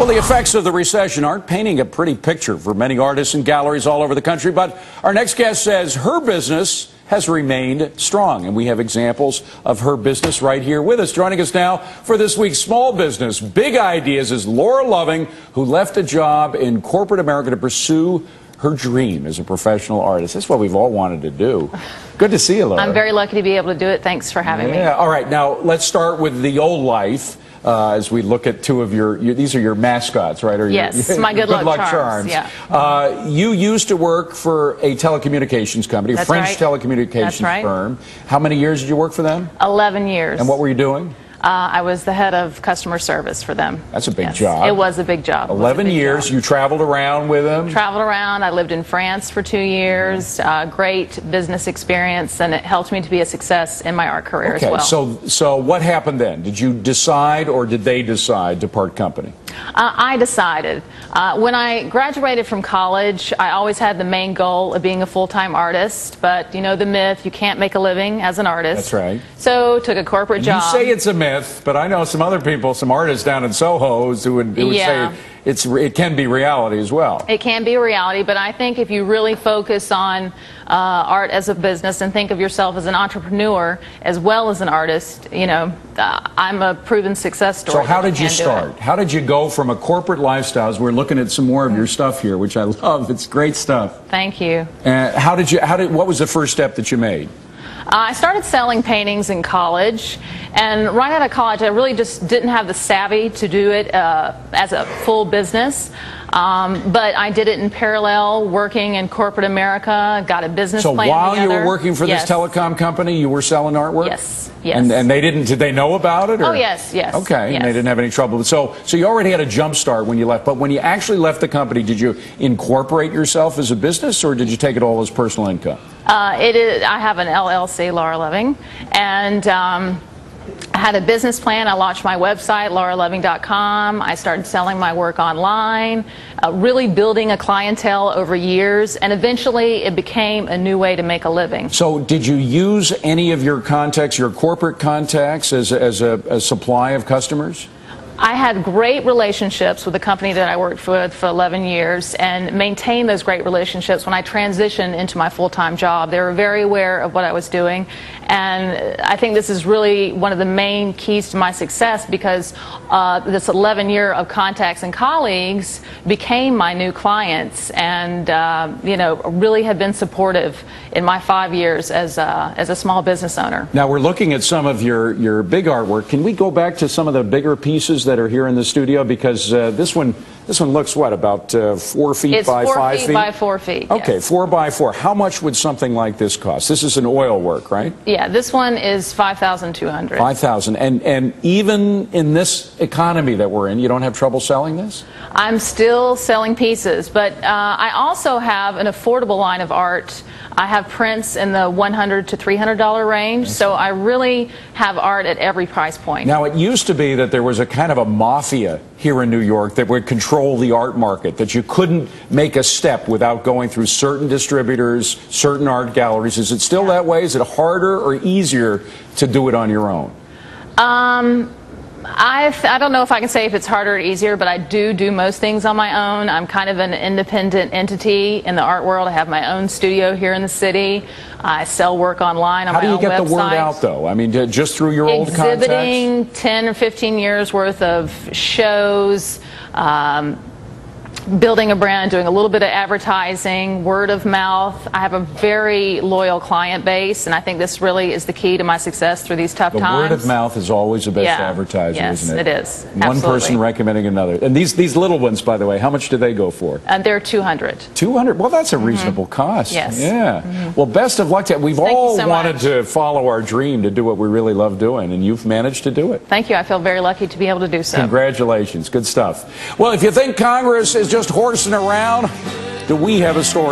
Well, the effects of the recession aren't painting a pretty picture for many artists and galleries all over the country, but our next guest says her business has remained strong, and we have examples of her business right here with us. Joining us now for this week's Small Business Big Ideas is Laura Loving, who left a job in corporate America to pursue her dream as a professional artist. That's what we've all wanted to do. Good to see you, Laura. I'm very lucky to be able to do it. Thanks for having me. All right, now let's start with the old life. As we look at two of these are your mascots, right? Or yes, my good luck charms. Yeah. You used to work for a telecommunications company, a French telecommunications firm. How many years did you work for them? 11 years. And what were you doing? I was the head of customer service for them. That's a big job. It was a big job. 11 years. You traveled around with them? Traveled around. I lived in France for 2 years. Great business experience, and it helped me to be a success in my art career as well. So what happened then? Did you decide, or did they decide to part company? I decided. When I graduated from college, I always had the main goal of being a full-time artist, but you know the myth, you can't make a living as an artist. That's right. So took a corporate job. You say it's a myth, but I know some other people, some artists down in Soho who would say it can be reality as well. It can be a reality, but I think if you really focus on art as a business and think of yourself as an entrepreneur as well as an artist, you know, I'm a proven success story. So how did you start? How did you go from a corporate lifestyle? As we're looking at some more of your stuff here, which I love. It's great stuff. Thank you. What was the first step that you made? I started selling paintings in college, and right out of college I really just didn't have the savvy to do it as a full business, but I did it in parallel, working in corporate America, got a business plan together. So while you were working for this telecom company, you were selling artwork? Yes. Yes. And did they know about it? Or? Oh, yes, yes. Okay, yes. And they didn't have any trouble. So you already had a jump start when you left, but when you actually left the company, did you incorporate yourself as a business, or did you take it all as personal income? I have an LLC, Laura Loving, and I had a business plan. I launched my website, lauraloving.com. I started selling my work online, really building a clientele over years, and eventually it became a new way to make a living. So did you use any of your contacts, your corporate contacts, as a supply of customers? I had great relationships with the company that I worked with for 11 years and maintained those great relationships when I transitioned into my full-time job. They were very aware of what I was doing, and I think this is really one of the main keys to my success, because this 11 year of contacts and colleagues became my new clients, and you know, really have been supportive in my 5 years as a small business owner. Now we're looking at some of your big artwork. Can we go back to some of the bigger pieces that are here in the studio, because this one looks what, about 4 feet by 5 feet? It's 4 feet by 4 feet. Okay, yes. 4 by 4. How much would something like this cost? This is an oil work, right? Yeah, this one is $5,200. $5,000, and even in this economy that we're in, you don't have trouble selling this? I'm still selling pieces, but I also have an affordable line of art. I have prints in the $100 to $300 range, so I really have art at every price point. Now, it used to be that there was a kind of a mafia here in New York that would control the art market, that you couldn't make a step without going through certain distributors, certain art galleries. Is it still that way? Is it harder or easier to do it on your own? I don't know if I can say if it's harder or easier, but I do most things on my own. I'm kind of an independent entity in the art world. I have my own studio here in the city. I sell work online on my own website. How do you get the word out, though? I mean, just through your old contacts? Exhibiting 10 or 15 years worth of shows, building a brand, doing a little bit of advertising, word of mouth. I have a very loyal client base, and I think this really is the key to my success through these tough times. The word of mouth is always the best advertiser, isn't it? Yes, it is. One person recommending another. And these little ones, by the way, how much do they go for? They're $200. $200? Well, that's a reasonable cost. Yes. Yeah. Well, best of luck to you. We've all wanted to follow our dream, to do what we really love doing, and you've managed to do it. Thank you. I feel very lucky to be able to do so. Congratulations. Good stuff. Well, if you think Congress is just horsing around, do we have a story?